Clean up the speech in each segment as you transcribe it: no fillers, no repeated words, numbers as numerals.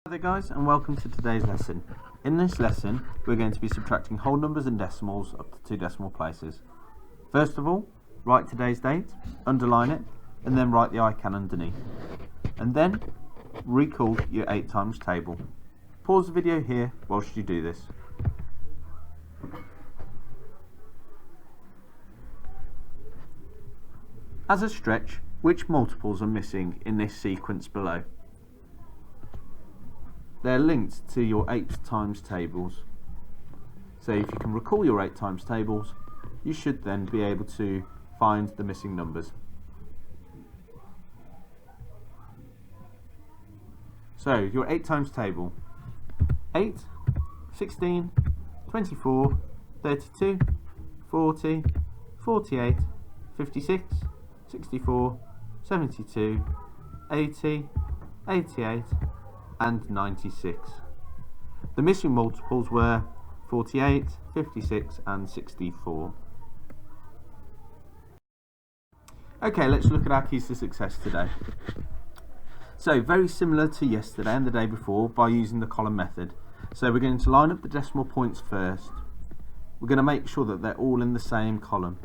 Hi there guys, and welcome to today's lesson. In this lesson we're going to be subtracting whole numbers and decimals up to 2 decimal places. First of all, write today's date, underline it, and then write the ICAN underneath. And then recall your 8 times table. Pause the video here whilst you do this. As a stretch, which multiples are missing in this sequence below? They're linked to your 8 times tables. So if you can recall your 8 times tables, you should then be able to find the missing numbers. So your 8 times table: 8, 16, 24, 32, 40, 48, 56, 64, 72, 80, 88, and 96. The missing multiples were 48, 56 and 64. Okay, let's look at our keys to success today. So very similar to yesterday and the day before by using the column method. So we're going to line up the decimal points first. We're going to make sure that they're all in the same column.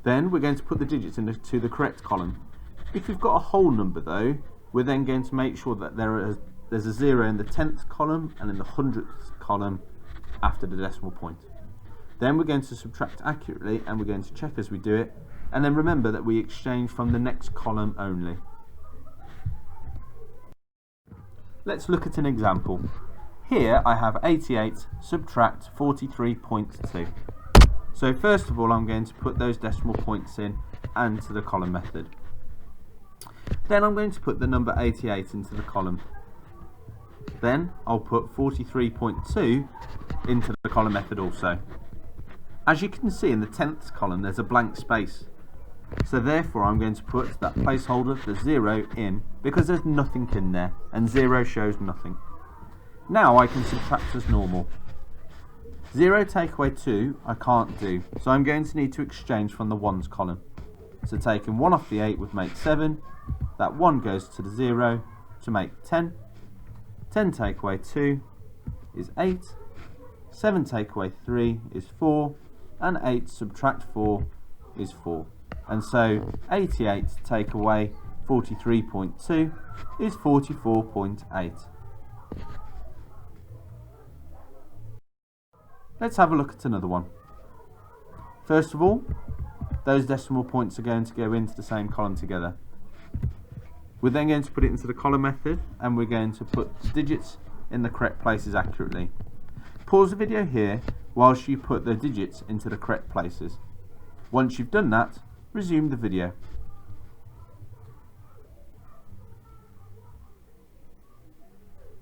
Then we're going to put the digits into the correct column. If you've got a whole number though, we're then going to make sure that there's a 0 in the 10th column and in the 100th column after the decimal point. Then we're going to subtract accurately and we're going to check as we do it, and then remember that we exchange from the next column only. Let's look at an example. Here I have 88 subtract 43.2. So first of all I'm going to put those decimal points in and to the column method. Then I'm going to put the number 88 into the column. Then I'll put 43.2 into the column method also. As you can see in the 10th column there's a blank space. So therefore I'm going to put that placeholder, the 0, in because there's nothing in there and 0 shows nothing. Now I can subtract as normal. 0 take away 2 I can't do, so I'm going to need to exchange from the ones column. So taking 1 off the 8 would make 7, that 1 goes to the 0 to make 10. 10 take away 2 is 8, 7 take away 3 is 4, and 8 subtract 4 is 4. And so 88 take away 43.2 is 44.8. Let's have a look at another one. First of all, those decimal points are going to go into the same column together. We're then going to put it into the column method and we're going to put digits in the correct places accurately. Pause the video here whilst you put the digits into the correct places. Once you've done that, resume the video.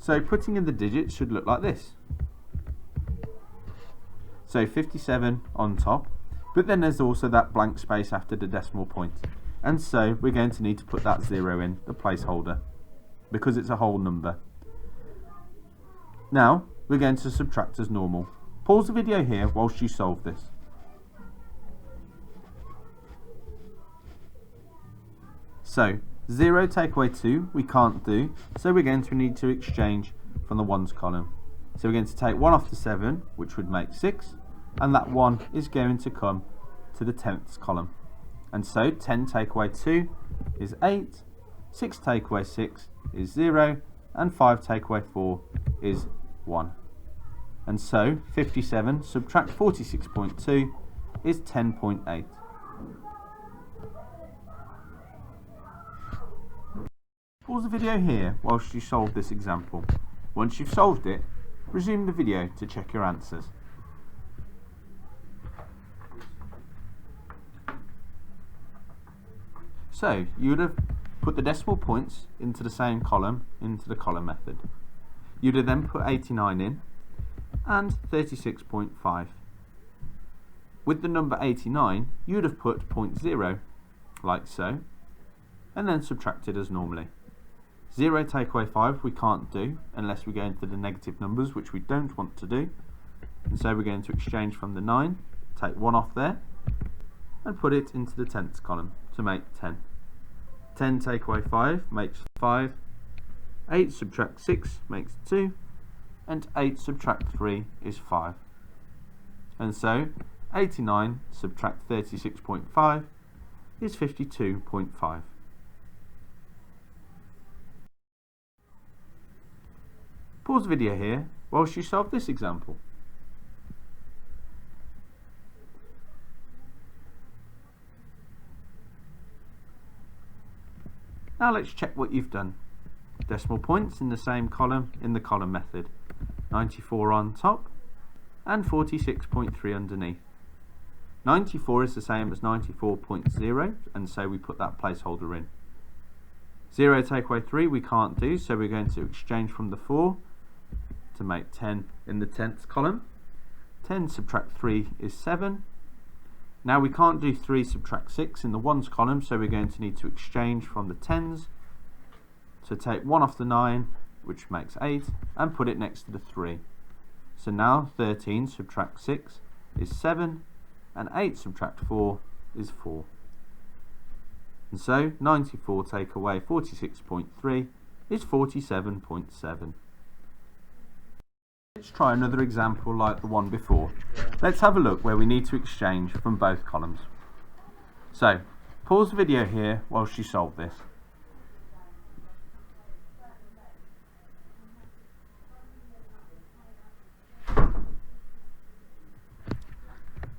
So putting in the digits should look like this. So 57 on top, but then there's also that blank space after the decimal point. And so we're going to need to put that 0 in, the placeholder, because it's a whole number. Now we're going to subtract as normal. Pause the video here whilst you solve this. So 0 take away 2 we can't do, so we're going to need to exchange from the ones column. So we're going to take 1 off the 7, which would make 6, and that 1 is going to come to the 10th column. And so 10 take away 2 is 8, 6 take away 6 is 0, and 5 take away 4 is 1. And so 57 subtract 46.2 is 10.8. Pause the video here whilst you solve this example. Once you've solved it, resume the video to check your answers. So you would have put the decimal points into the same column, into the column method. You'd have then put 89 in and 36.5. With the number 89, you would have put 0.0, like so, and then subtracted as normally. 0 take away 5 we can't do unless we go into the negative numbers, which we don't want to do. And so we're going to exchange from the 9, take 1 off there, and put it into the 10th column to make 10. 10 take away 5 makes 5, 8 subtract 6 makes 2, and 8 subtract 3 is 5. And so 89 subtract 36.5 is 52.5. Pause the video here whilst you solve this example. Now let's check what you've done. Decimal points in the same column in the column method. 94 on top and 46.3 underneath. 94 is the same as 94.0, and so we put that placeholder in. 0 take away 3 we can't do, so we're going to exchange from the 4 to make 10 in the 10th column. 10 subtract 3 is 7. Now we can't do 3 subtract 6 in the ones column, so we're going to need to exchange from the 10s to take 1 off the 9, which makes 8, and put it next to the 3. So now 13 subtract 6 is 7, and 8 subtract 4 is 4. And so 94 take away 46.3 is 47.7. Let's try another example like the one before. Let's have a look where we need to exchange from both columns. So pause the video here whilst you solve this.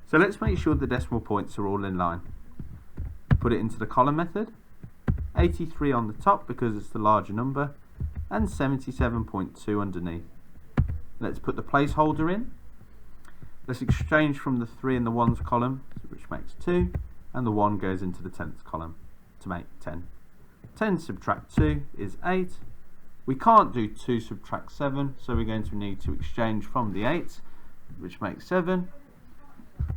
So let's make sure the decimal points are all in line. Put it into the column method. 83 on the top because it's the larger number, and 77.2 underneath. Let's put the placeholder in. Let's exchange from the 3 in the ones column, which makes 2, and the 1 goes into the 10th column to make 10. 10 subtract 2 is 8. We can't do 2 subtract 7, so we're going to need to exchange from the 8, which makes 7,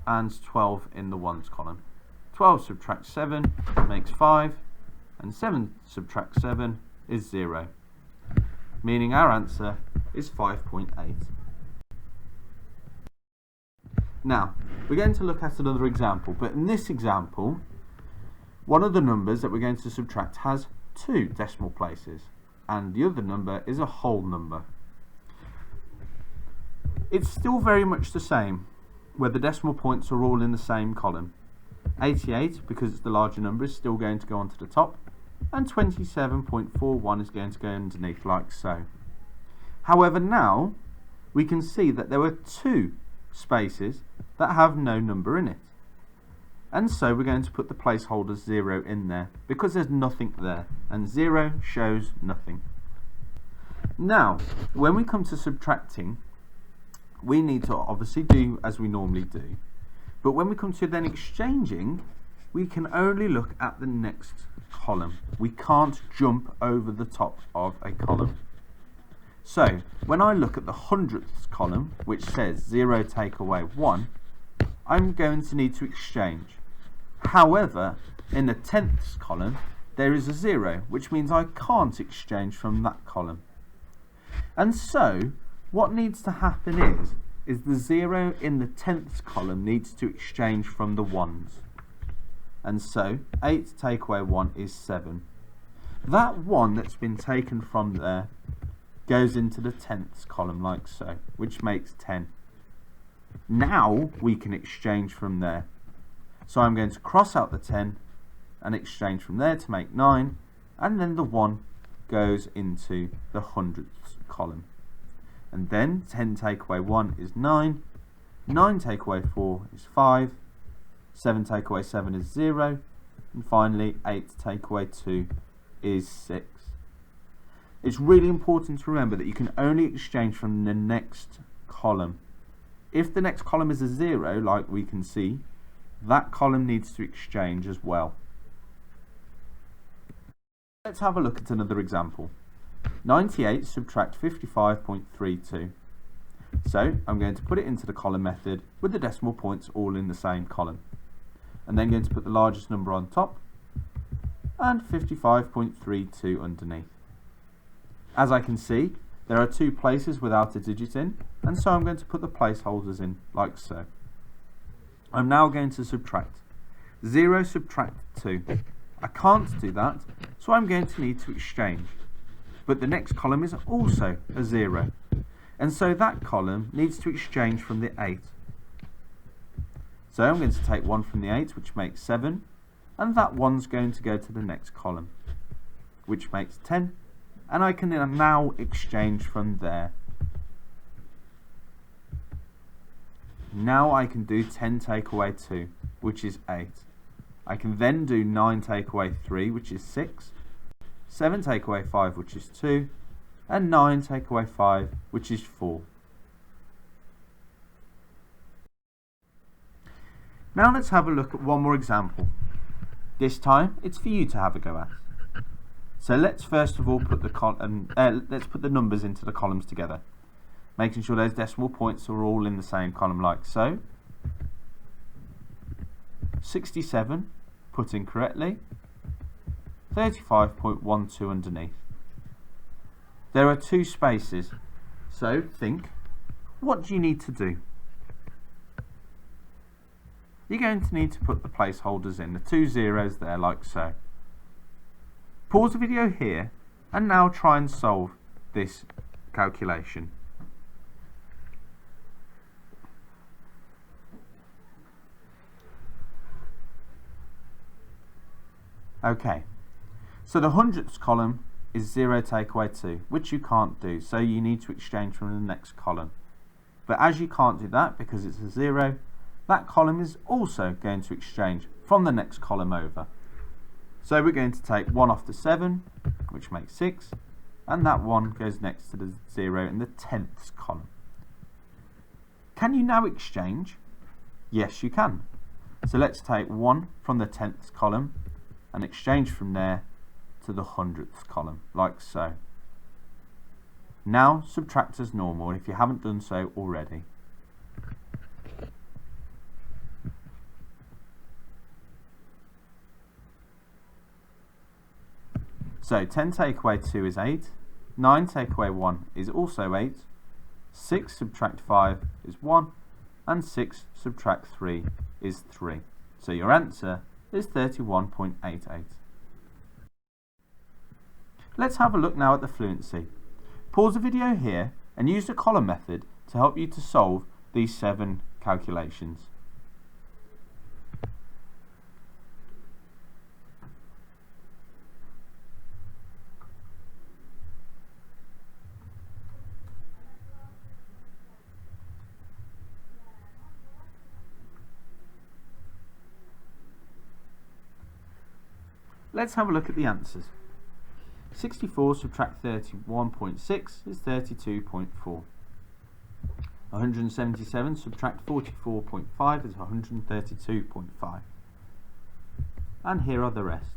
and 12 in the ones column. 12 subtract 7 makes 5, and 7 subtract 7 is 0, meaning our answer is 5.8. Now, we're going to look at another example, but in this example, one of the numbers that we're going to subtract has 2 decimal places, and the other number is a whole number. It's still very much the same, where the decimal points are all in the same column. 88, because it's the larger number, is still going to go onto the top, and 27.41 is going to go underneath like so. However, now we can see that there were 2 spaces that have no number in it, and so we're going to put the placeholder 0 in there because there's nothing there, and 0 shows nothing. Now when we come to subtracting, we need to obviously do as we normally do, but when we come to then exchanging, we can only look at the next column. We can't jump over the top of a column. So when I look at the hundredths column, which says 0 take away 1, I'm going to need to exchange. However, in the tenths column there is a 0, which means I can't exchange from that column. And so what needs to happen is the 0 in the tenths column needs to exchange from the ones. And so 8 take away 1 is 7. That 1 that's been taken from there goes into the tenths column like so, which makes 10. Now we can exchange from there. So I'm going to cross out the 10 and exchange from there to make 9, and then the 1 goes into the hundredths column. And then 10 take away 1 is 9, 9 take away 4 is 5, 7 take away 7 is 0, and finally 8 take away 2 is 6. It's really important to remember that you can only exchange from the next column. If the next column is a 0, like we can see, that column needs to exchange as well. Let's have a look at another example. 98 subtract 55.32. So I'm going to put it into the column method with the decimal points all in the same column, and then going to put the largest number on top and 55.32 underneath. As I can see, there are 2 places without a digit in, and so I'm going to put the placeholders in like so. I'm now going to subtract. 0 subtract 2. I can't do that, so I'm going to need to exchange. but the next column is also a 0, and so that column needs to exchange from the 8. So I'm going to take 1 from the 8, which makes 7, and that 1's going to go to the next column, which makes 10, and I can now exchange from there. Now I can do 10 take away 2, which is 8. I can then do 9 take away 3, which is 6, 7 take away 5, which is 2, and 9 take away 5, which is 4. Now let's have a look at one more example. This time it's for you to have a go at. So let's first of all put the numbers into the columns together, making sure those decimal points are all in the same column, like so. 67 put in correctly, 35.12 underneath. There are 2 spaces, so think, what do you need to do? You're going to need to put the placeholders in, the 2 zeros there, like so. Pause the video here and now try and solve this calculation. Okay, so the hundredths column is 0 take away 2, which you can't do, so you need to exchange from the next column. But as you can't do that because it's a 0, that column is also going to exchange from the next column over. So we're going to take 1 off the 7, which makes 6, and that 1 goes next to the 0 in the tenths column. Can you now exchange? Yes, you can. So let's take 1 from the tenths column and exchange from there to the hundredths column, like so. Now subtract as normal if you haven't done so already. So 10 take away 2 is 8, 9 take away 1 is also 8, 6 subtract 5 is 1, and 6 subtract 3 is 3. So your answer is 31.88. Let's have a look now at the fluency. Pause the video here and use the column method to help you to solve these 7 calculations. Let's have a look at the answers. 64 subtract 31.6 is 32.4. 177 subtract 44.5 is 132.5. And here are the rest.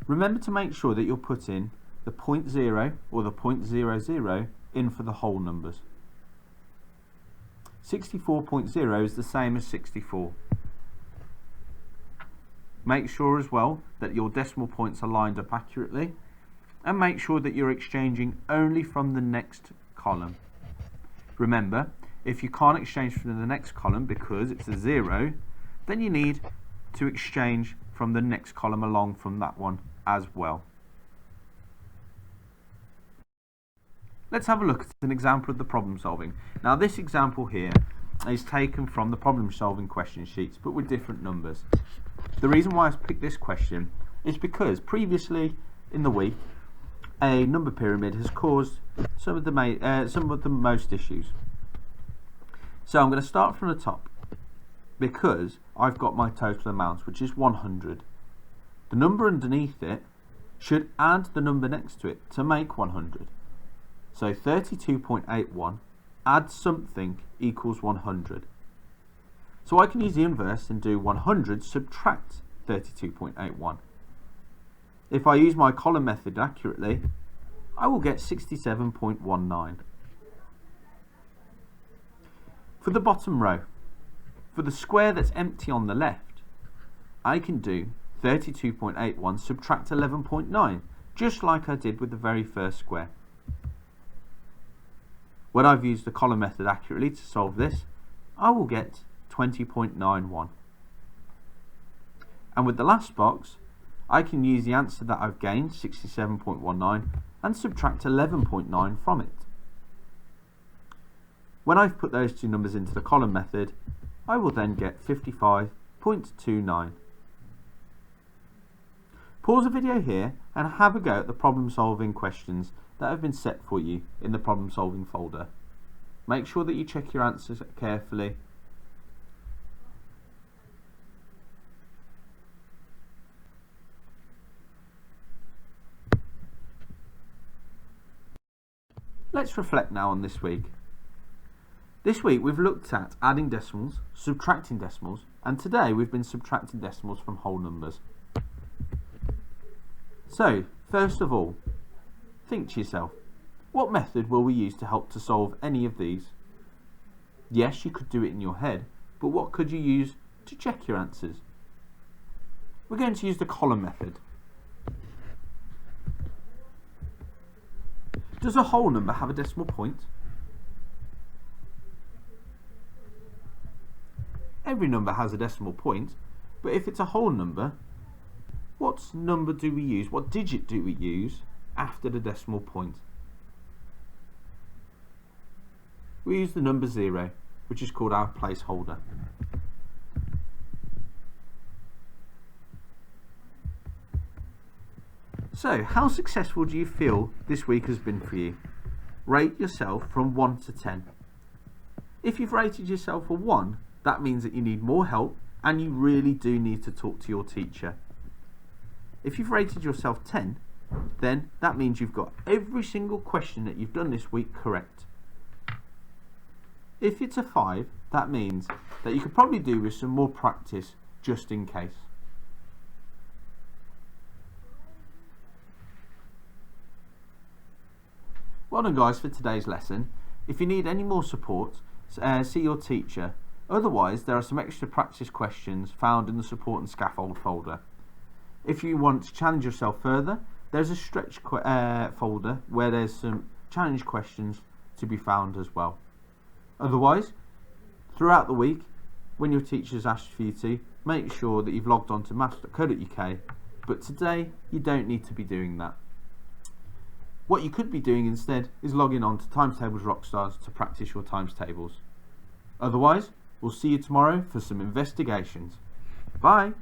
Remember to make sure that you're putting the 0.0 or the 0.00 in for the whole numbers. 64.0 is the same as 64. Make sure as well that your decimal points are lined up accurately, and make sure that you're exchanging only from the next column. Remember, if you can't exchange from the next column because it's a 0, then you need to exchange from the next column along from that one as well. Let's have a look at an example of the problem solving. Now this example here is taken from the problem solving question sheets, but with different numbers. The reason why I picked this question is because previously in the week a number pyramid has caused some of the most issues. So I'm going to start from the top because I've got my total amounts, which is 100. The number underneath it should add the number next to it to make 100. So 32.81 add something equals 100. So I can use the inverse and do 100 subtract 32.81. If I use my column method accurately, I will get 67.19. For the bottom row, for the square that's empty on the left, I can do 32.81 subtract 11.9, just like I did with the very first square. When I've used the column method accurately to solve this, I will get 20.91. And with the last box, I can use the answer that I've gained, 67.19, and subtract 11.9 from it. When I've put those two numbers into the column method, I will then get 55.29. Pause the video here and have a go at the problem solving questions that have been set for you in the problem solving folder. Make sure that you check your answers carefully. Let's reflect now on this week. This week we've looked at adding decimals, subtracting decimals, and today we've been subtracting decimals from whole numbers. So, first of all, think to yourself, what method will we use to help to solve any of these? Yes, you could do it in your head, but what could you use to check your answers? We're going to use the column method. Does a whole number have a decimal point? Every number has a decimal point, but if it's a whole number, what number do we use? What digit do we use after the decimal point? We use the number 0, which is called our placeholder. So, how successful do you feel this week has been for you? Rate yourself from 1 to 10. If you've rated yourself a 1, that means that you need more help and you really do need to talk to your teacher. If you've rated yourself 10, then that means you've got every single question that you've done this week correct. If it's a 5, that means that you could probably do with some more practice just in case. Well done guys for today's lesson. If you need any more support, see your teacher. Otherwise, there are some extra practice questions found in the support and scaffold folder. If you want to challenge yourself further, there's a stretch folder where there's some challenge questions to be found as well. Otherwise, throughout the week, when your teacher's asked for you to, make sure that you've logged on to maths.co.uk, but today you don't need to be doing that. What you could be doing instead is logging on to Times Tables Rockstars to practice your times tables. Otherwise, we'll see you tomorrow for some investigations. Bye!